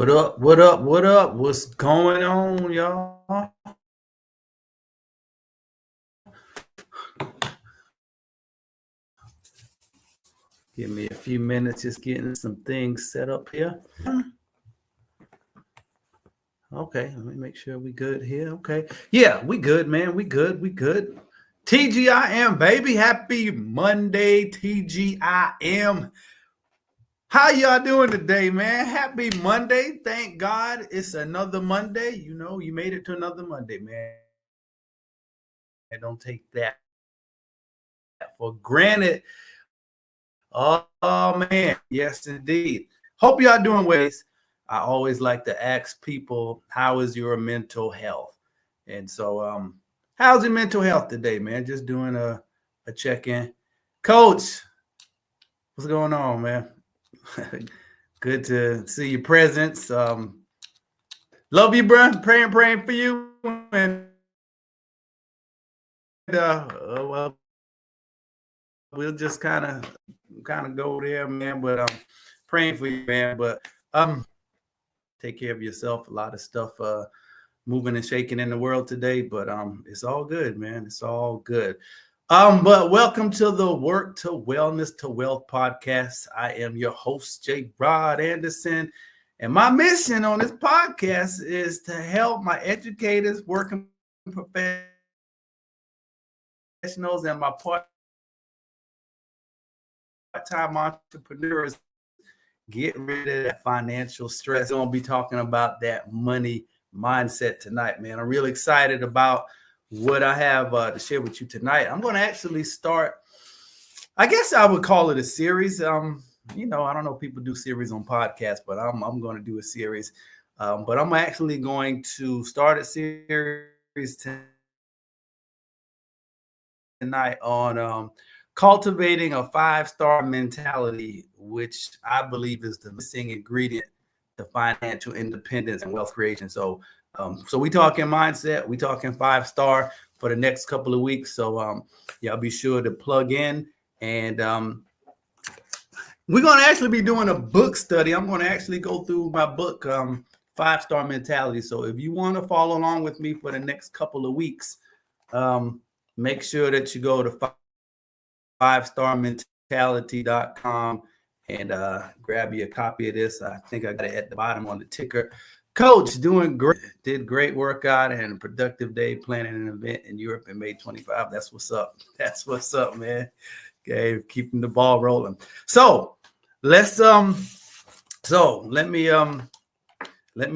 What up? What up? What up? What's going on, y'all? Give me a few minutes, just getting some things set up here. Okay, let me make sure we good here. Okay. Yeah, we good, man. We good. We good. TGIM, baby. Happy Monday, TGIM. How y'all doing today, man? Happy Monday. Thank God it's another Monday. You made it to another Monday, man. And don't take that for granted. Oh man, yes indeed. Hope y'all doing well. I always like to ask people, how is your mental health? And so how's your mental health today, man? Just doing a check-in. Coach, what's going on, man? Good to see your presence. Love you, bro. Praying for you. And well, we'll just kind of go there, man. But praying for you, man. But take care of yourself. A lot of stuff moving and shaking in the world today, but it's all good, man. It's all good. But welcome to the Work to Wellness to Wealth podcast. I am your host, J. Rod Anderson, and my mission on this podcast is to help my educators, working professionals, and my part-time entrepreneurs get rid of that financial stress. I'm going to be talking about that money mindset tonight, man. I'm really excited about what I have to share with you tonight. I'm going to actually start, I guess I would call it a series. I don't know if people do series on podcasts, but I'm going to do a series. But I'm actually going to start a series tonight on cultivating a 5-star mentality, which I believe is the missing ingredient to financial independence and wealth creation. So we talking mindset, we talking 5-star for the next couple of weeks. So y'all be sure to plug in, and we're going to actually be doing a book study. I'm going to actually go through my book, 5-Star Mentality. So if you want to follow along with me for the next couple of weeks, make sure that you go to 5starmentality.com and grab you a copy of this. I think I got it at the bottom on the ticker. Coach, doing great. Did great workout and a productive day planning an event in Europe in May 25. That's what's up. That's what's up, man. Okay, keeping the ball rolling. So let's let me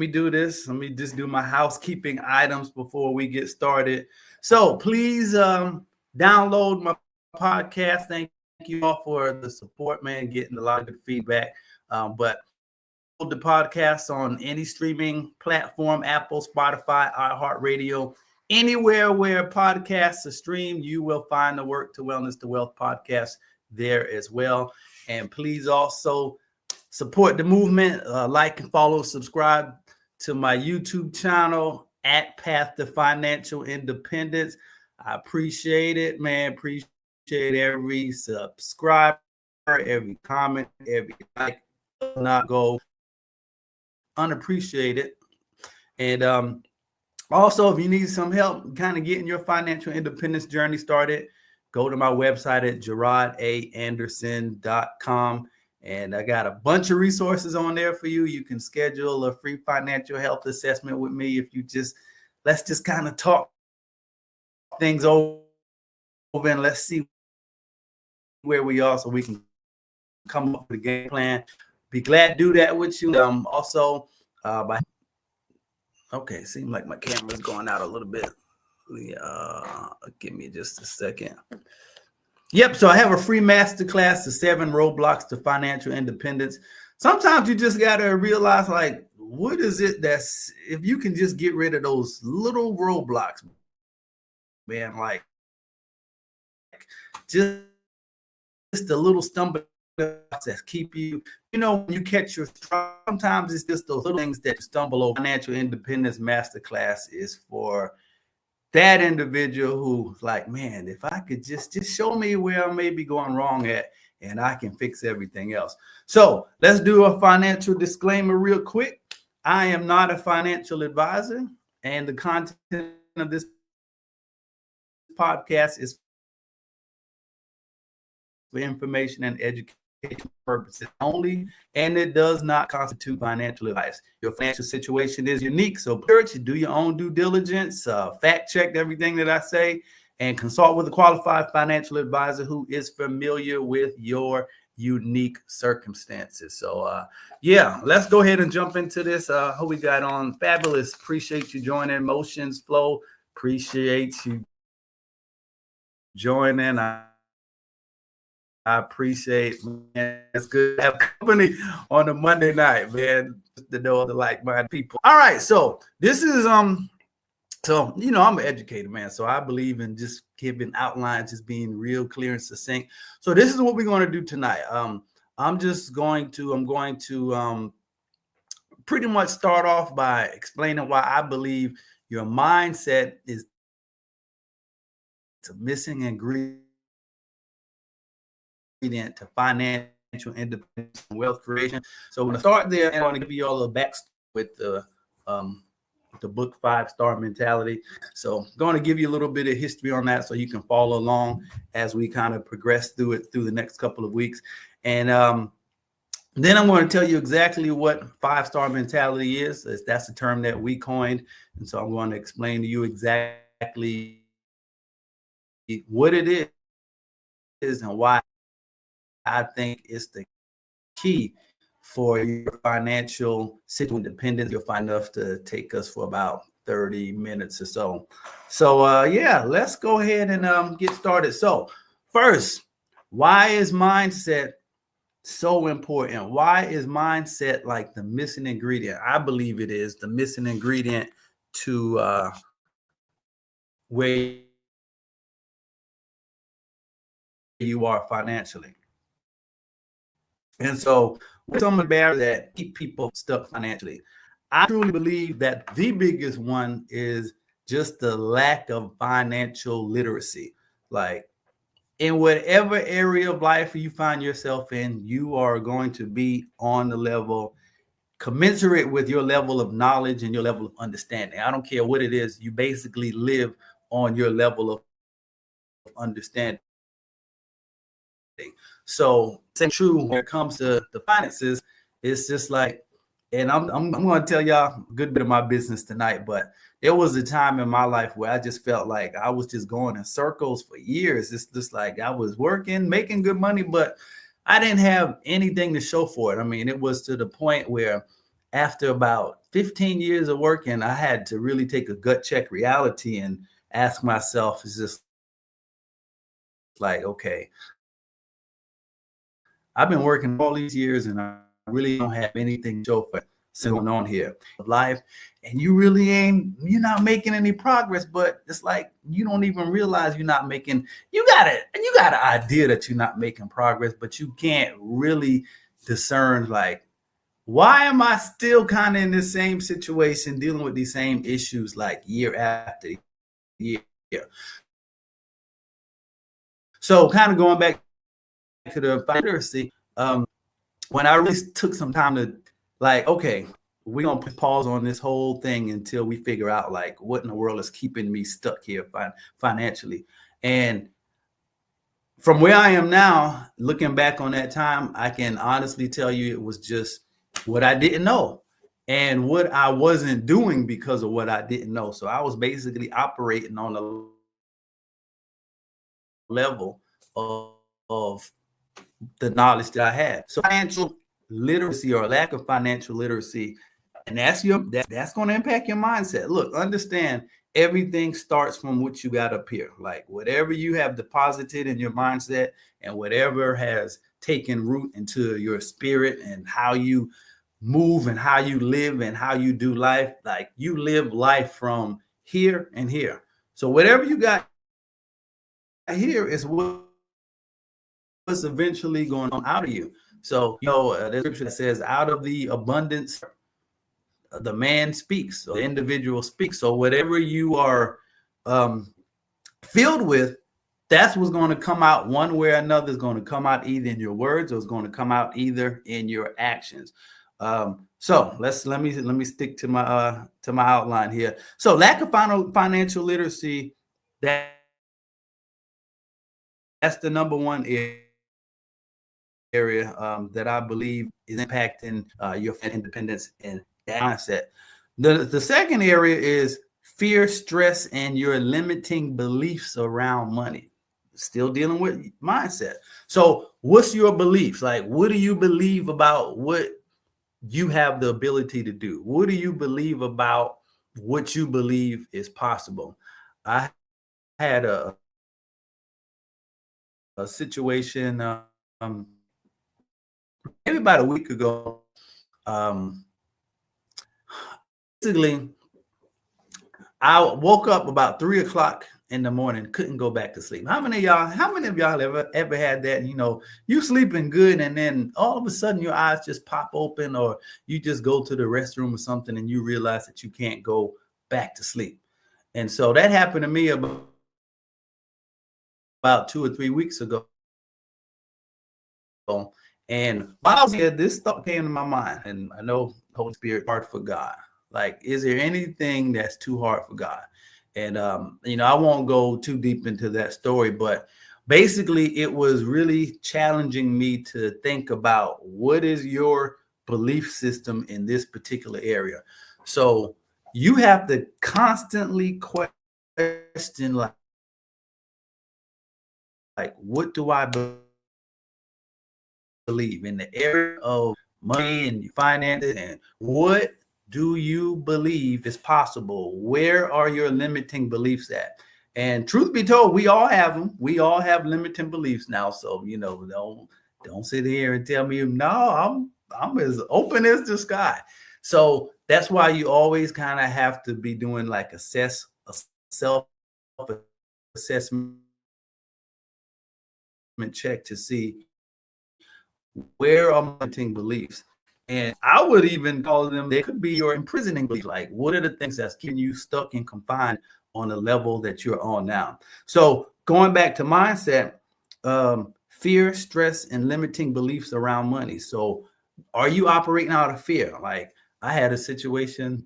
do this. Let me just do my housekeeping items before we get started. So please download my podcast. Thank you all for the support, man. Getting a lot of good feedback. But the podcast on any streaming platform, Apple, Spotify, iHeartRadio, anywhere where podcasts are streamed, you will find the Work to Wellness to Wealth podcast there as well. And please also support the movement. Like and follow, subscribe to my YouTube channel at Path to Financial Independence. I appreciate it, man. Appreciate every subscriber, every comment, every like. Not go unappreciated. And also, if you need some help kind of getting your financial independence journey started, go to my website at GerardAAnderson.com. And I got a bunch of resources on there for you. You can schedule a free financial health assessment with me if you let's just kind of talk things over and let's see where we are so we can come up with a game plan. Be glad to do that with you. Okay, seems like my camera's going out a little bit. Give me just a second. Yep, so I have a free masterclass, the 7 roadblocks to financial independence. Sometimes you just got to realize, like, what is it that's, if you can just get rid of those little roadblocks, man, like just a little stumbling that keep you, when you catch your stride. Sometimes it's just those little things that you stumble over. Financial Independence Masterclass is for that individual who's like, man, if I could just show me where I may be going wrong at, and I can fix everything else. So let's do a financial disclaimer real quick. I am not a financial advisor, and the content of this podcast is for information and education purposes only, and it does not constitute financial advice. Your financial situation is unique, so do your own due diligence, fact check everything that I say, and consult with a qualified financial advisor who is familiar with your unique circumstances. So yeah, let's go ahead and jump into this. Who we got on? Fabulous. Appreciate you joining. Motions Flow. Appreciate you joining. I appreciate, man. It's good to have company on a Monday night, man. Just to know other like-minded people. All right, so this is so I'm an educator, man. So I believe in just giving outlines, just being real clear and succinct. So this is what we're going to do tonight. I'm going to pretty much start off by explaining why I believe your mindset is a missing ingredient to financial independence and wealth creation. So I'm going to start there, and I want to give you all a backstory with the book 5-Star Mentality. So I'm going to give you a little bit of history on that so you can follow along as we kind of progress through it through the next couple of weeks. And then I'm going to tell you exactly what 5-Star Mentality is. That's the term that we coined. And so I'm going to explain to you exactly what it is and why I think it's the key for your financial independence. You'll find enough to take us for about 30 minutes or so. So yeah, let's go ahead and get started. So first, why is mindset so important? Why is mindset like the missing ingredient? I believe it is the missing ingredient to where you are financially. And so what's some of the barriers that keep people stuck financially? I truly believe that the biggest one is just the lack of financial literacy. Like in whatever area of life you find yourself in, you are going to be on the level commensurate with your level of knowledge and your level of understanding. I don't care what it is. You basically live on your level of understanding. So same true when it comes to the finances. It's just like, and I'm going to tell y'all a good bit of my business tonight, but there was a time in my life where I just felt like I was just going in circles for years. It's just like I was working, making good money, but I didn't have anything to show for it. I mean, it was to the point where after about 15 years of working, I had to really take a gut check reality and ask myself, is this like, okay, I've been working all these years and I really don't have anything to show for it going on here of life. And you're not making any progress, but it's like you don't even realize you're not making, you got an idea that you're not making progress, but you can't really discern like, why am I still kind of in the same situation, dealing with these same issues like year after year? So kind of going back to the literacy, when I really took some time to like, okay, we're going to pause on this whole thing until we figure out like what in the world is keeping me stuck here financially. And from where I am now, looking back on that time, I can honestly tell you it was just what I didn't know and what I wasn't doing because of what I didn't know. So I was basically operating on a level of the knowledge that I had. So financial literacy or lack of financial literacy, and that's going to impact your mindset. Look, understand everything starts from what you got up here. Like whatever you have deposited in your mindset and whatever has taken root into your spirit and how you move and how you live and how you do life, like you live life from here and here. So whatever you got here is what's eventually going on out of you. So, the scripture that says, out of the abundance, the man speaks, so the individual speaks. So whatever you are filled with, that's what's going to come out one way or another. Is going to come out either in your words or it's going to come out either in your actions. So let me stick to my outline here. So lack of financial literacy, that's the number one area that I believe is impacting your independence and mindset. The second area is fear, stress, and your limiting beliefs around money. Still dealing with mindset. So, what's your beliefs? Like, what do you believe about what you have the ability to do? What do you believe about what you believe is possible? I had a situation maybe about a week ago. Um, Basically, I woke up about 3 o'clock in the morning, couldn't go back to sleep. How many of y'all ever had that? You know, you sleeping good, and then all of a sudden your eyes just pop open, or you just go to the restroom or something, and you realize that you can't go back to sleep. And so that happened to me about 2 or 3 weeks ago. And while I was here, this thought came to my mind, and I know Holy Spirit hard for God. Like, is there anything that's too hard for God? And I won't go too deep into that story, but basically, it was really challenging me to think about what is your belief system in this particular area. So you have to constantly question, like what do I believe in the area of money and finances, and what do you believe is possible? Where are your limiting beliefs at? And truth be told, we all have them. We all have limiting beliefs now. So don't sit here and tell me no. I'm as open as the sky. So that's why you always kind of have to be doing like a self assessment check to see where are my limiting beliefs. And I would even call them, they could be your imprisoning beliefs. Like, what are the things that's keeping you stuck and confined on the level that you're on now? So going back to mindset, fear, stress, and limiting beliefs around money. So are you operating out of fear? Like, I had a situation,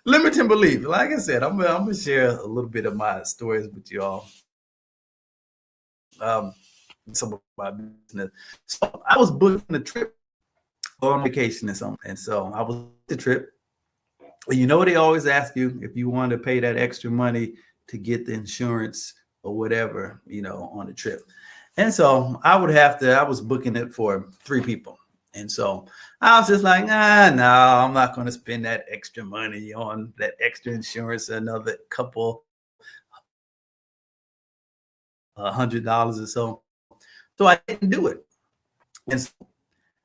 limiting belief. Like I said, I'm gonna share a little bit of my stories with y'all. Some of my business. So I was booking a trip on vacation or something. And so I was the trip. You know, they always ask you if you want to pay that extra money to get the insurance or whatever, on the trip. And so I was booking it for 3 people. And so I was just like, no, I'm not going to spend that extra money on that extra insurance, another couple $100 or so. So I didn't do it. And so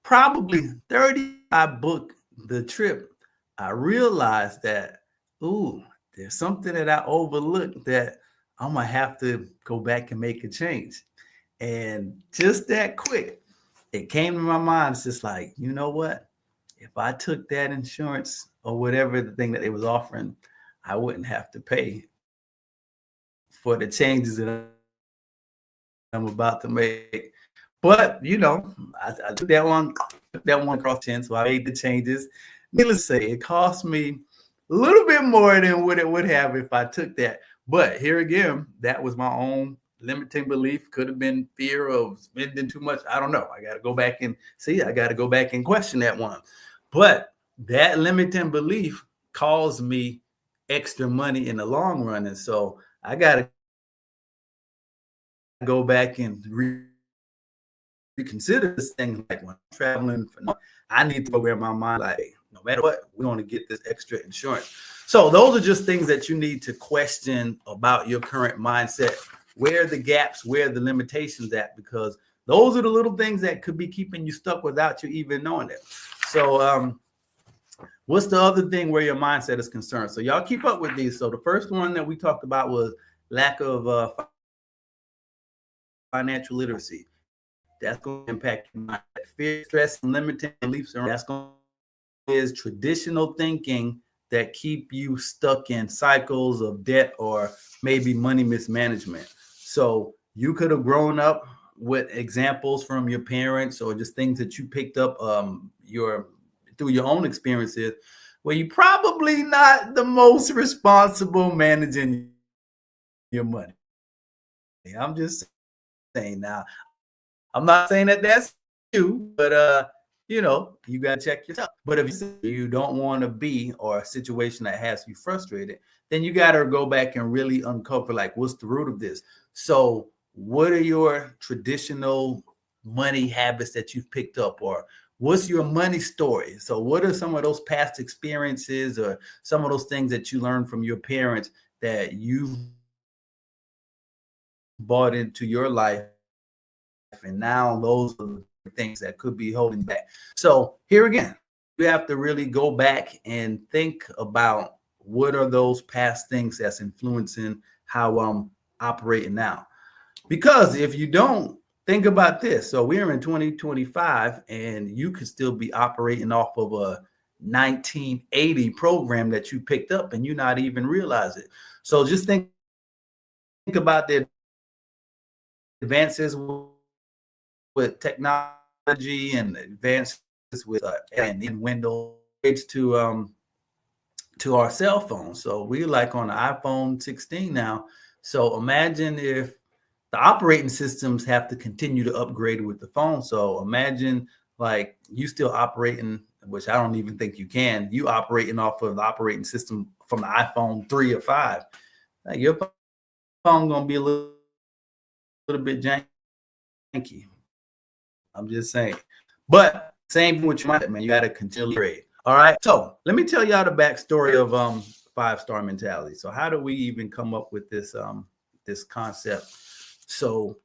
probably 30, I booked the trip. I realized that, there's something that I overlooked that I'm going to have to go back and make a change. And just that quick, it came to my mind. It's just like, you know what? If I took that insurance or whatever the thing that they was offering, I wouldn't have to pay for the changes that I'm about to make. But I took that one across 10, so I made the changes. Needless to say, it cost me a little bit more than what it would have if I took that. But here again, that was my own limiting belief. Could have been fear of spending too much. I don't know. I got to go back and see. I got to go back and question that one. But that limiting belief caused me extra money in the long run, and so I got to go back and reconsider this thing. Like, when I'm traveling, I need to program my mind like, hey, no matter what, we want to get this extra insurance. So those are just things that you need to question about your current mindset. Where are the gaps? Where are the limitations at? Because those are the little things that could be keeping you stuck without you even knowing it. So what's the other thing where your mindset is concerned? So y'all keep up with these. So the first one that we talked about was lack of financial literacy. That's going to impact your mind. Fear, stress, and limiting beliefs. That's going to is traditional thinking that keep you stuck in cycles of debt or maybe money mismanagement. So you could have grown up what examples from your parents or just things that you picked up your through your own experiences where you probably not the most responsible managing your money? I'm just saying now. I'm not saying that that's you, but you got to check yourself. But if you don't want to be or a situation that has you frustrated, then you got to go back and really uncover like what's the root of this. So, what are your traditional money habits that you've picked up, or what's your money story? So, what are some of those past experiences or some of those things that you learned from your parents that you've brought into your life? And now those are the things that could be holding back. So here again, you have to really go back and think about what are those past things that's influencing how I'm operating now. Because if you don't think about this, so we're in 2025 and you could still be operating off of a 1980 program that you picked up and you not even realize it. So just think about the advances with technology and advances with and in Windows to our cell phones. So we like on the iPhone 16 now. So imagine if the operating systems have to continue to upgrade with the phone. So imagine like you still operating, which I don't even think you can. You operating off of the operating system from the iPhone 3 or 5. Like your phone gonna be a little bit janky. I'm just saying. But same thing with your mindset, man. You got to continually grade. All right. So let me tell y'all the backstory of 5-star mentality. So how do we even come up with this this concept? So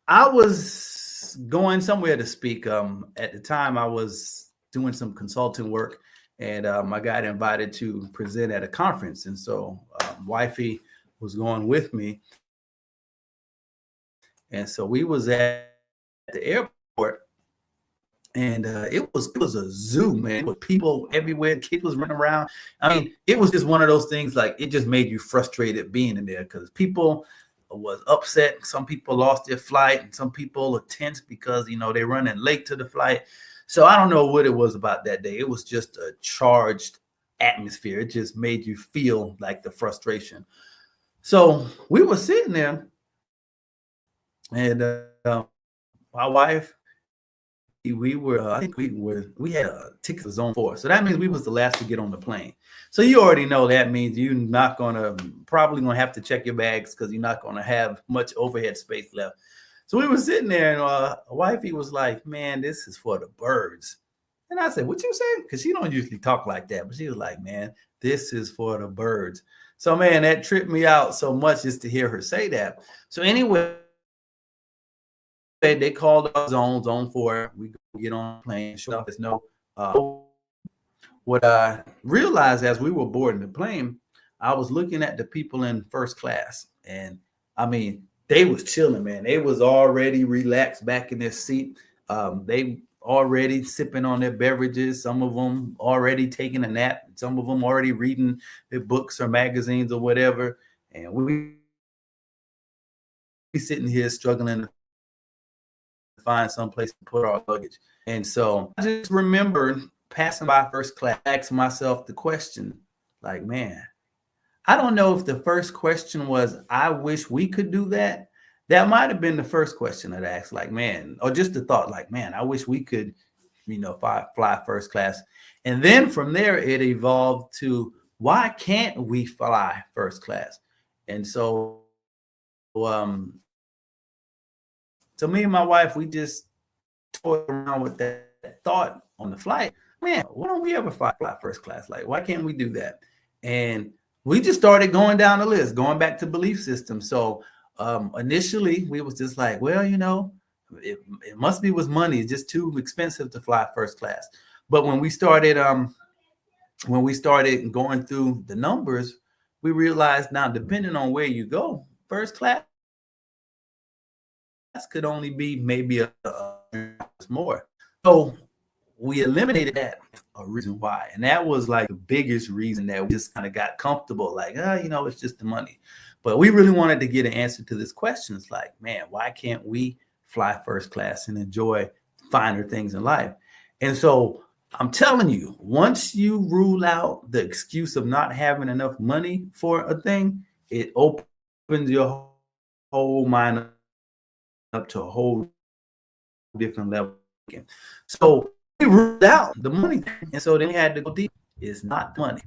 I was going somewhere to speak. At the time, I was doing some consulting work, and I got invited to present at a conference. And so wifey was going with me. And so we was at the airport, and it was a zoo, man. With people everywhere, kids was running around. I mean, it was just one of those things. Like it just made you frustrated being in there because people was upset. Some people lost their flight, and some people are tense because they're running late to the flight. So I don't know what it was about that day. It was just a charged atmosphere. It just made you feel like the frustration. So we were sitting there, and my wife, I think we had a ticket for zone 4. So that means we was the last to get on the plane. So you already know that means you're not probably gonna have to check your bags because you're not gonna have much overhead space left. So we were sitting there, and wifey was like, "Man, this is for the birds." And I said, "What you say?" Because she don't usually talk like that, but she was like, "Man, this is for the birds." So man, that tripped me out so much just to hear her say that. So anyway, they called us zone 4. We get on the plane. Sure enough, there's no. What I realized as we were boarding the plane, I was looking at the people in first class, and I mean, they was chilling, man. They was already relaxed back in their seat. They already sipping on their beverages. Some of them already taking a nap. Some of them already reading their books or magazines or whatever. And we sitting here struggling to find some place to put our luggage. And so I just remember passing by first class, asking myself the question, like, man, I don't know if the first question was, I wish we could do that. That might have been the first question that I asked, like, man, or just the thought, like, man, I wish we could, fly first class. And then from there, it evolved to, why can't we fly first class? And so, so me and my wife, we just toyed around with that thought on the flight. Man, why don't we ever fly first class? Like, why can't we do that? And we just started going down the list, going back to belief system. So initially, we was just like, well, it must be with money. It's just too expensive to fly first class. But when we started going through the numbers, we realized now, depending on where you go, first class could only be maybe a more. So we eliminated that, a reason why. And that was like the biggest reason that we just kind of got comfortable, like, it's just the money. But we really wanted to get an answer to this question. It's like, man, why can't we fly first class and enjoy finer things in life. And so I'm telling you, once you rule out the excuse of not having enough money for a thing, it opens your whole mind up to a whole different level. So we ruled out the money thing. And so then we had to go deep. It's not money.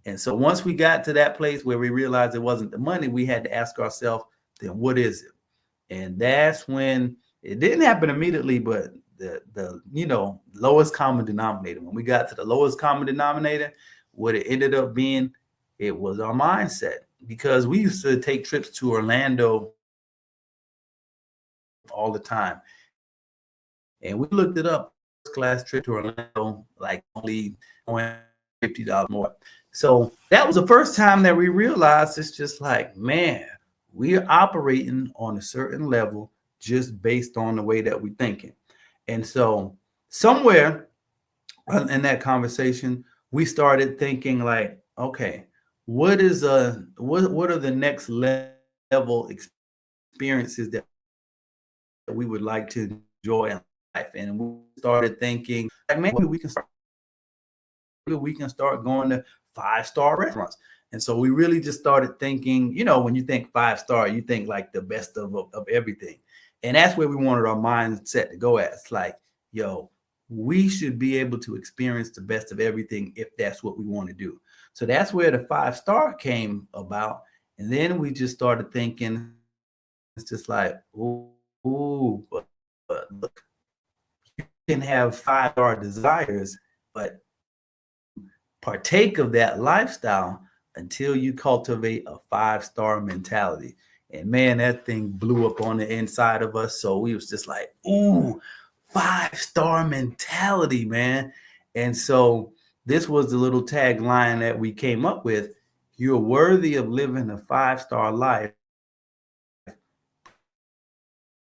And so once we got to that place where we realized it wasn't the money, we had to ask ourselves, then what is it? And that's when it didn't happen immediately, but the lowest common denominator. When we got to the lowest common denominator, what it ended up being, it was our mindset. Because we used to take trips to Orlando all the time. And we looked it up, first class trip to Orlando, like only $50 more. So that was the first time that we realized it's just like, man, we're operating on a certain level just based on the way that we're thinking. And so somewhere in that conversation, we started thinking like, okay, what are the next level experiences that we would like to enjoy in life? And we started thinking, like, maybe we can start going to 5-star restaurants. And so we really just started thinking, when you think 5-star, you think like the best of everything. And that's where we wanted our mindset to go at. It's like, we should be able to experience the best of everything if that's what we want to do. So that's where the 5-star came about. And then we just started thinking, it's just like, but look, you can have 5-star desires, but partake of that lifestyle until you cultivate a 5-star mentality. And man, that thing blew up on the inside of us. So we was just like, 5-star mentality, man. And so this was the little tagline that we came up with. You're worthy of living a 5-star life,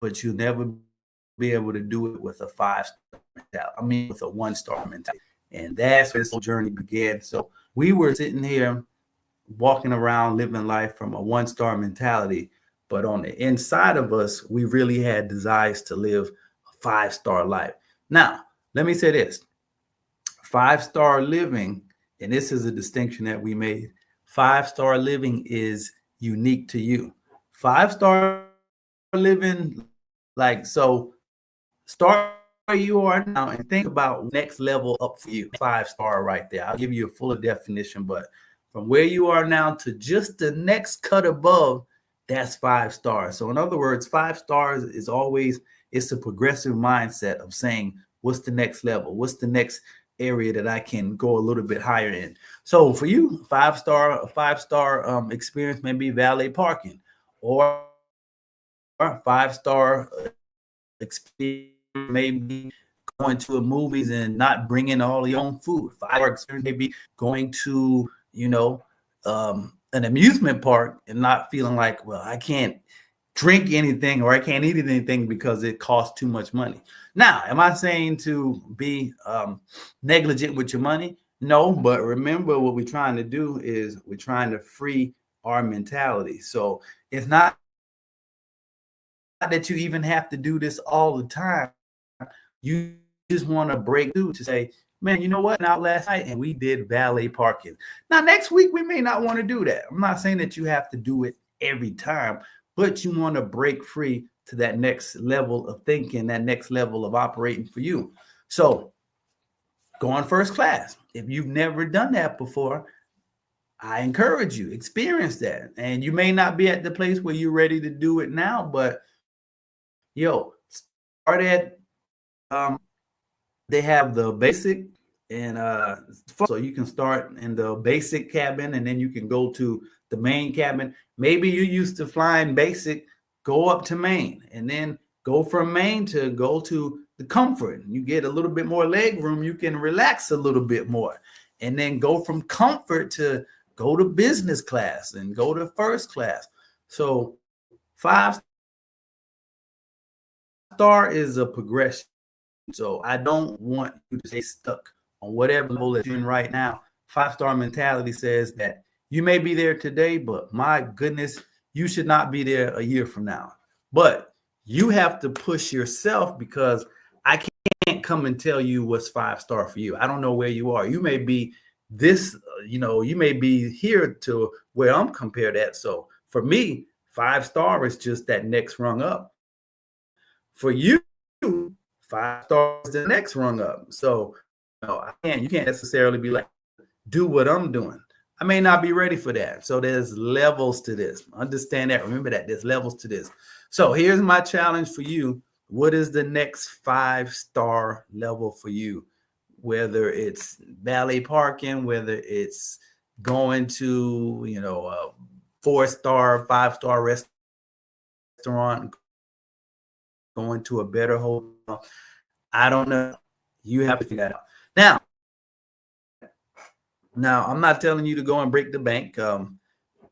but you'll never be able to do it with a 5-star mentality. With a 1-star mentality. And that's where this whole journey began. So we were sitting here walking around living life from a 1-star mentality, but on the inside of us, we really had desires to live a 5-star life. Now, let me say this. 5-star living, and this is a distinction that we made, 5-star living is unique to you. 5-star living, start where you are now and think about next level up for you. 5-star right there. I'll give you a fuller definition, but from where you are now to just the next cut above, that's 5 stars. So in other words, 5 stars is always, it's a progressive mindset of saying, what's the next level? What's the next area that I can go a little bit higher in? So for you, 5-star experience may be valet parking, or 5-star experience maybe going to a movies and not bringing all your own food. 5-star experience maybe going to, an amusement park and not feeling like, well, I can't drink anything or I can't eat anything because it costs too much money. Now, am I saying to be negligent with your money? No, but remember what we're trying to do is we're trying to free our mentality. So it's not that you even have to do this all the time. You just want to break through to say, man, you know what? Out last night and we did valet parking. Now, next week, we may not want to do that. I'm not saying that you have to do it every time, but you want to break free to that next level of thinking, that next level of operating for you. So go on first class. If you've never done that before, I encourage you, experience that. And you may not be at the place where you're ready to do it now, but start at they have the basic, and so you can start in the basic cabin and then you can go to the main cabin. Maybe you're used to flying basic, go up to main, and then go from main to go to the comfort. You get a little bit more leg room, you can relax a little bit more, and then go from comfort to go to business class and go to first class. So 5-star is a progression. So I don't want you to stay stuck on whatever level that you're in right now. 5-star mentality says that you may be there today, but my goodness, you should not be there a year from now. But you have to push yourself, because I can't come and tell you what's 5-star for you. I don't know where you are. You may be this, you may be here to where I'm compared at. So for me, 5-star is just that next rung up. For you, 5-star is the next rung up. So you can't necessarily be like, do what I'm doing. I may not be ready for that. So there's levels to this. Understand that. Remember that there's levels to this. So here's my challenge for you. What is the next 5-star level for you? Whether it's valet parking, whether it's going to, a 4-star, 5-star restaurant, going to a better hotel. I don't know. You have to figure that out. Now, I'm not telling you to go and break the bank.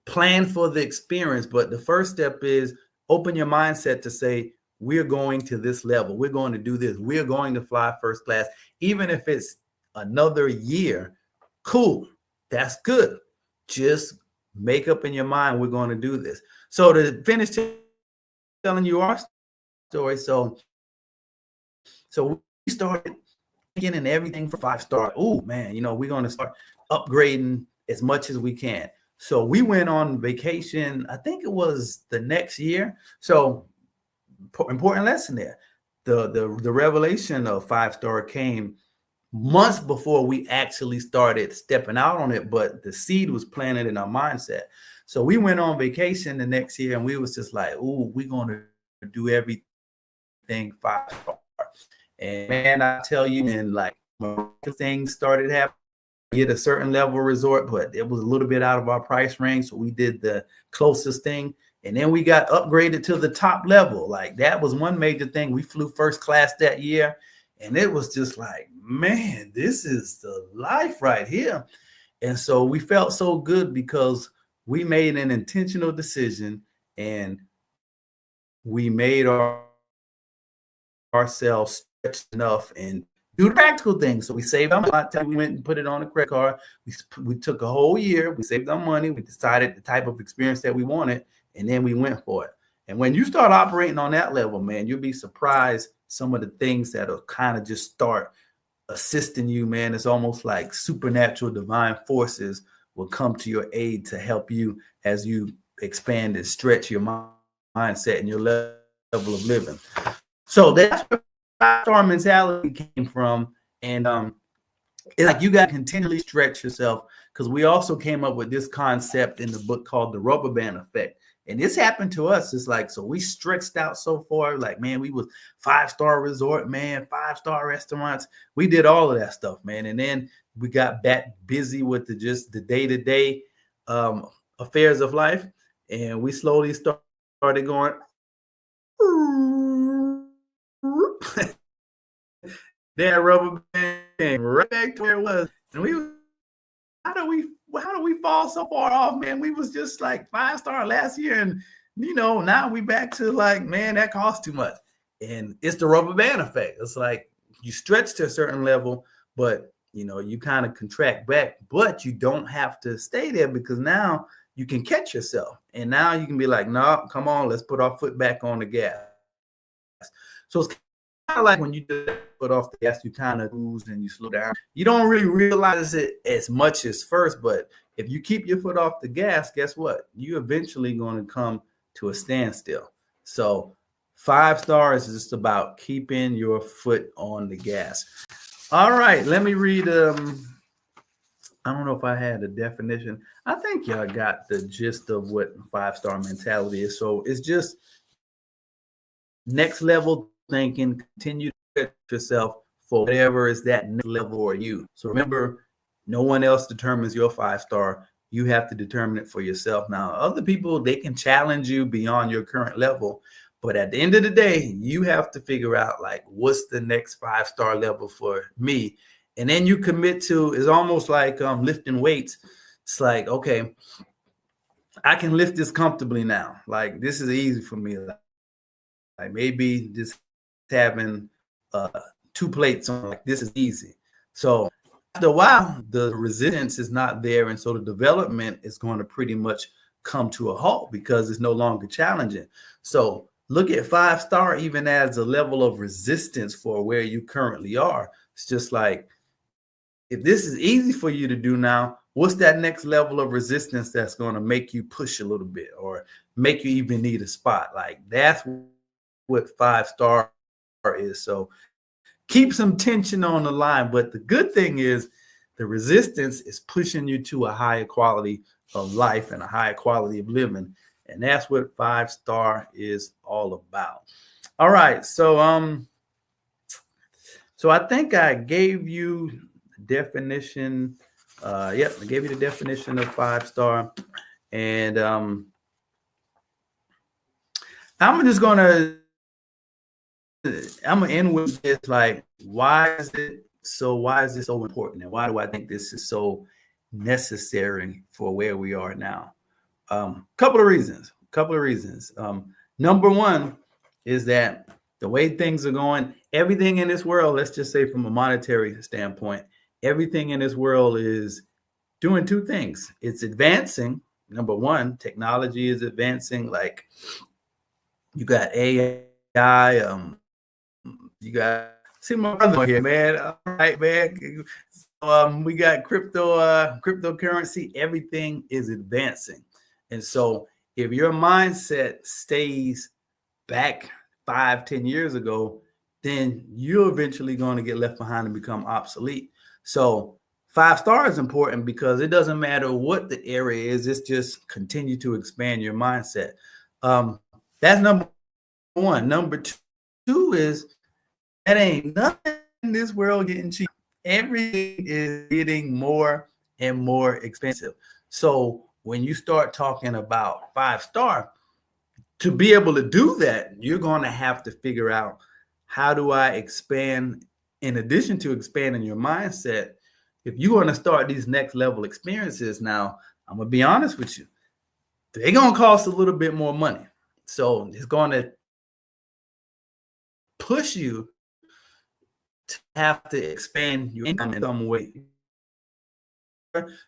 Plan for the experience, but the first step is open your mindset to say, we're going to this level. We're going to do this. We're going to fly first class. Even if it's another year, cool. That's good. Just make up in your mind, we're going to do this. So to finish telling you our story, so we started getting everything for 5-star. Oh man, we're going to start upgrading as much as we can. So we went on vacation. I think it was the next year. So important lesson there. The revelation of 5-star came months before we actually started stepping out on it, but the seed was planted in our mindset. So we went on vacation the next year, and we was just like, "Ooh, we're going to do everything 5-star." And man, I tell you, and like things started happening. Get a certain level resort, but it was a little bit out of our price range, so we did the closest thing, and then we got upgraded to the top level. Like that was one major thing. We flew first class that year, and it was just like, man, this is the life right here. And so we felt so good because we made an intentional decision, and we made ourselves stretched enough and do the practical things. So we saved our money. We went and put it on a credit card. We took a whole year. We saved our money. We decided the type of experience that we wanted, and then we went for it. And when you start operating on that level, man, you'll be surprised some of the things that'll kind of just start assisting you, man. It's almost like supernatural divine forces will come to your aid to help you as you expand and stretch your mindset and your level of living. So that's where 5-star mentality came from. And it's like you got to continually stretch yourself, because we also came up with this concept in the book called the rubber band effect. And this happened to us. It's like, so we stretched out so far, like, man, we was 5-star resort, man, 5-star restaurants. We did all of that stuff, man. And then we got back busy with the day-to-day affairs of life. And we slowly started going, that rubber band right back to where it was. And how do we fall so far off, man? We was just like 5-star last year, and now we back to like, man, that costs too much. And it's the rubber band effect. It's like you stretch to a certain level, but you kind of contract back, but you don't have to stay there, because now you can catch yourself, and now you can be like, no, come on, let's put our foot back on the gas. So it's kind of like when you put off the gas, you kind of lose and you slow down. You don't really realize it as much as first, but if you keep your foot off the gas, guess what? You're eventually going to come to a standstill. So 5-star is just about keeping your foot on the gas. All right, let me read. I don't know if I had a definition. I think y'all got the gist of what 5-star mentality is. So it's just next level thinking, continue to set yourself for whatever is that next level for you. So remember, no one else determines your 5-star. You have to determine it for yourself. Now, other people, they can challenge you beyond your current level, but at the end of the day, you have to figure out like, what's the next 5-star level for me? And then you commit to, it's almost like lifting weights. It's like, okay, I can lift this comfortably now. Like, this is easy for me. Like maybe just having 2 plates on, like, this is easy. So after a while, the resistance is not there, and so the development is going to pretty much come to a halt because it's no longer challenging. So look at 5-star even as a level of resistance for where you currently are. It's just like, if this is easy for you to do now, what's that next level of resistance that's going to make you push a little bit or make you even need a spot? Like, that's what 5-star is. So keep some tension on the line. But the good thing is the resistance is pushing you to a higher quality of life and a higher quality of living. And that's what 5-star is all about. All right. So I think I gave you the definition. Yep, I gave you the definition of 5-star. And I'm gonna end with this. Like, why is this so important, and why do I think this is so necessary for where we are now? Couple of reasons. Number one is that the way things are going, everything in this world, let's just say from a monetary standpoint, everything in this world is doing two things. It's advancing. Number one, technology is advancing. Like, you got AI, you got, see my brother here, man. All right, man. We got cryptocurrency. Everything is advancing. And so if your mindset stays back 5-10 years ago, then you're eventually going to get left behind and become obsolete. So 5-star is important because it doesn't matter what the area is. It's just continue to expand your mindset. That's number one. Number two is, that ain't nothing in this world getting cheap. Everything is getting more and more expensive. So when you start talking about 5-star, to be able to do that, you're going to have to figure out, how do I expand? In addition to expanding your mindset, if you're going to start these next level experiences, now I'm going to be honest with you, they're going to cost a little bit more money. So it's going to push you to have to expand your income in some way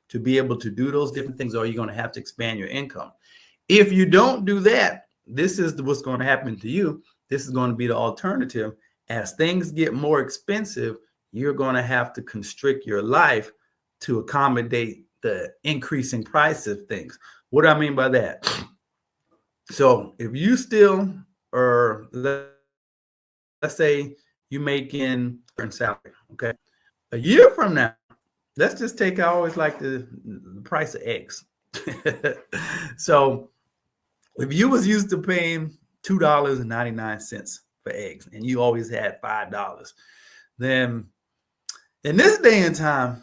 to be able to do those different things, or you're going to have to expand your income. If you don't do that, this is what's going to happen to you. This is going to be the alternative. As things get more expensive, you're going to have to constrict your life to accommodate the increasing price of things. What do I mean by that? So if you still are, let's say you making a salary, okay? A year from now, let's just take, I always like the price of eggs. So if you was used to paying $2.99 for eggs and you always had $5, then in this day and time,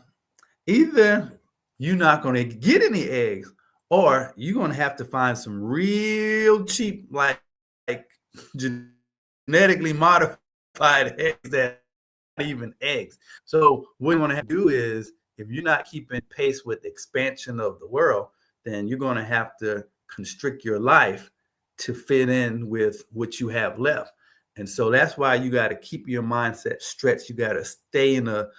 either you're not going to get any eggs, or you're going to have to find some real cheap, like genetically modified eggs that aren't even eggs. So what you want to have to do is, if you're not keeping pace with the expansion of the world, then you're going to have to constrict your life to fit in with what you have left. And so that's why you got to keep your mindset stretched. You got to stay in a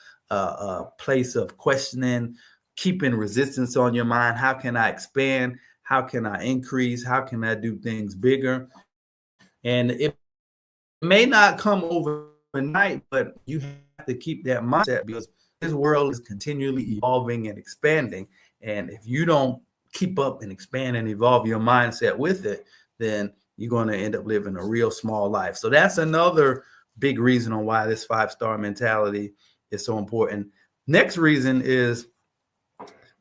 place of questioning, keeping resistance on your mind. How can I expand? How can I increase? How can I do things bigger? And it may not come overnight, but you have to keep that mindset, because this world is continually evolving and expanding. And if you don't keep up and expand and evolve your mindset with it, then you're going to end up living a real small life. So that's another big reason on why this 5-star mentality is so important. Next reason is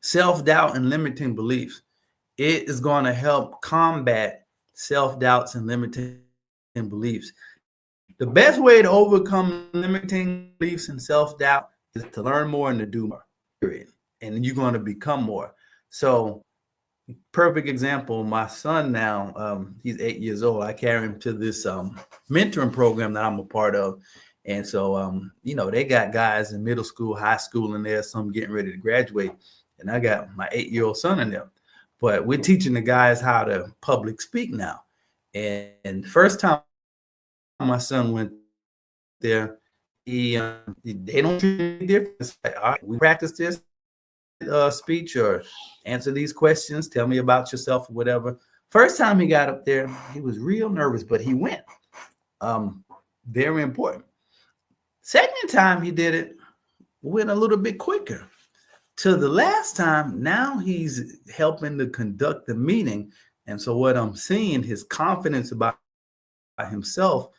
self-doubt and limiting beliefs. It is going to help combat self-doubts and limiting beliefs. The best way to overcome limiting beliefs and self-doubt is to learn more and to do more, period. And you're going to become more. So, perfect example, my son now, he's 8 years old. I carry him to this mentoring program that I'm a part of. And so, they got guys in middle school, high school in there, some getting ready to graduate. And I got my 8-year-old son in there. But we're teaching the guys how to public speak now. And the first time my son went there, they don't treat any difference. Like, all right, we practice this speech or answer these questions, tell me about yourself or whatever. First time he got up there, he was real nervous, but he went. Very important. Second time he did it, went a little bit quicker. To the last time, now he's helping to conduct the meeting. And so what I'm seeing, his confidence about himself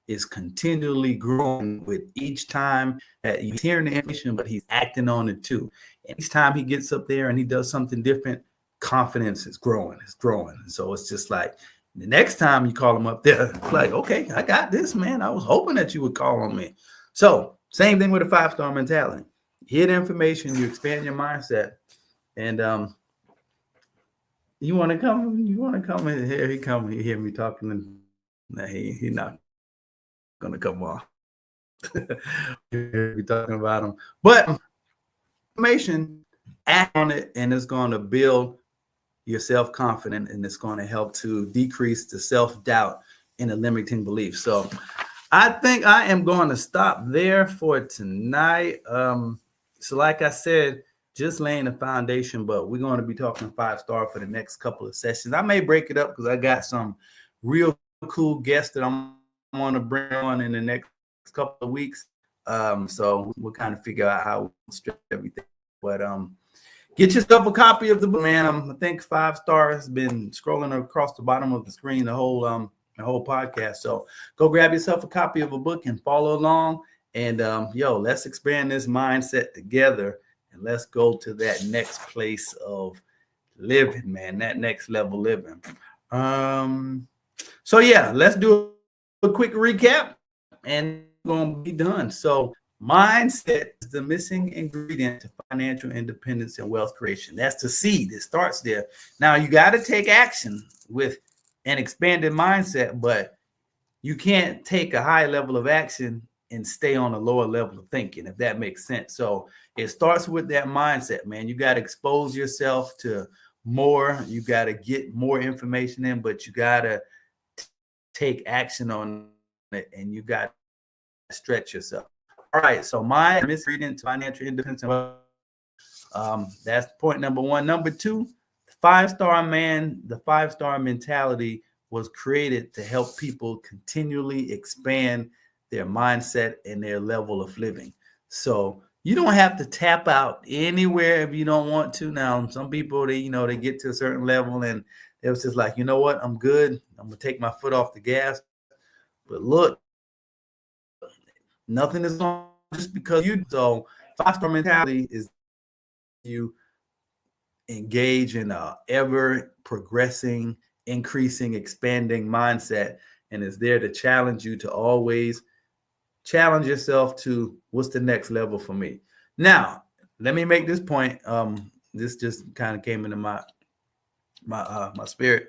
is continually growing with each time that he's hearing the information, but he's acting on it too. And each time he gets up there and he does something different, confidence is growing, So it's just like the next time you call him up there, it's like, okay, I got this, man. I was hoping that you would call on me. So same thing with a 5-star mentality. Hear the information, you expand your mindset, and you want to come in here. He hear me talking, and he not gonna come on. We're talking about him, but information, act on it, and it's going to build your self-confidence, and it's going to help to decrease the self-doubt and the limiting beliefs. So I think I am going to stop there for tonight. So like I said, just laying the foundation, but we're going to be talking 5-star for the next couple of sessions. I may break it up because I got some real cool guests that I'm going to bring on in the next couple of weeks. So we'll kind of figure out how we strip everything. But get yourself a copy of the book, man. I think 5-star has been scrolling across the bottom of the screen the whole podcast. So go grab yourself a copy of a book and follow along. And let's expand this mindset together, and let's go to that next place of living, man. That next level living. So yeah, let's do a quick recap, and we're gonna be done. So mindset is the missing ingredient to financial independence and wealth creation. That's the seed. It starts there. Now you got to take action with an expanded mindset, but you can't take a high level of action and stay on a lower level of thinking, if that makes sense. So it starts with that mindset, man. You got to expose yourself to more. You got to get more information in, but you got to take action on it, and you got to stretch yourself. All right. So my misreading to financial independence. That's point number one. Number two, the 5-star man, the 5-star mentality was created to help people continually expand their mindset and their level of living. So you don't have to tap out anywhere if you don't want to. Now, some people, they get to a certain level and it was just like, you know what, I'm good. I'm going to take my foot off the gas. But look, nothing is going just because you. So 5-star mentality is you engage in a ever progressing, increasing, expanding mindset, and is there to challenge you to always challenge yourself to what's the next level for me. Now, let me make this point. This just kind of came into my spirit.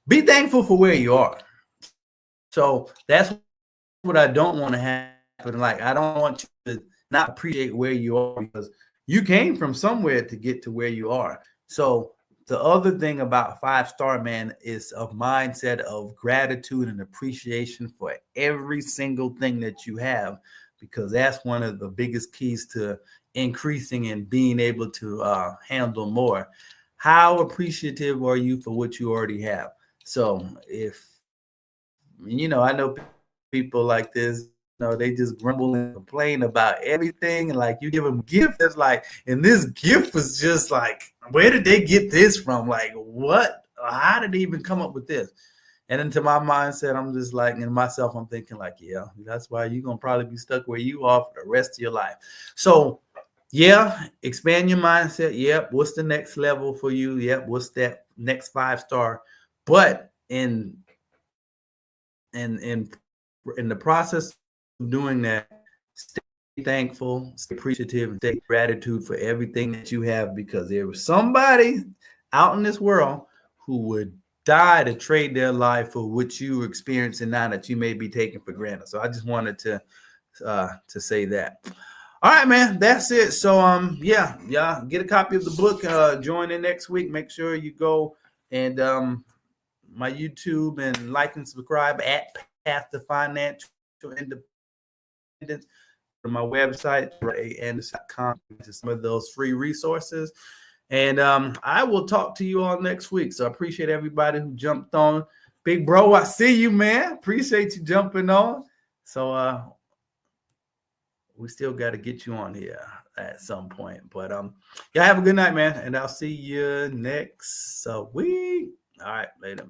Be thankful for where you are. So that's what I don't want to happen. Like, I don't want you to not appreciate where you are, because you came from somewhere to get to where you are. So the other thing about 5-star man is a mindset of gratitude and appreciation for every single thing that you have, because that's one of the biggest keys to increasing and being able to handle more. How appreciative are you for what you already have? So I know people like this, they just grumble and complain about everything. And like, you give them gifts, it's like, and this gift was just like, where did they get this from? Like, what? How did they even come up with this? And into my mindset, I'm just like, in myself, I'm thinking like, yeah, that's why you're going to probably be stuck where you are for the rest of your life. So yeah, expand your mindset. Yep. What's the next level for you? Yep. What's that next 5-star? But in the process of doing that, stay thankful, stay appreciative, and take gratitude for everything that you have, because there was somebody out in this world who would die to trade their life for what you are experiencing now that you may be taking for granted. So I just wanted to say that. All right, man, that's it. So yeah, get a copy of the book. Join in next week. Make sure you go and my YouTube and like and subscribe at Path to Financial Independence. To my website, RayAnderson.com, to some of those free resources. And I will talk to you all next week. So I appreciate everybody who jumped on. Big bro, I see you, man. Appreciate you jumping on. So we still got to get you on here at some point. But yeah, have a good night, man. And I'll see you next week. All right, later.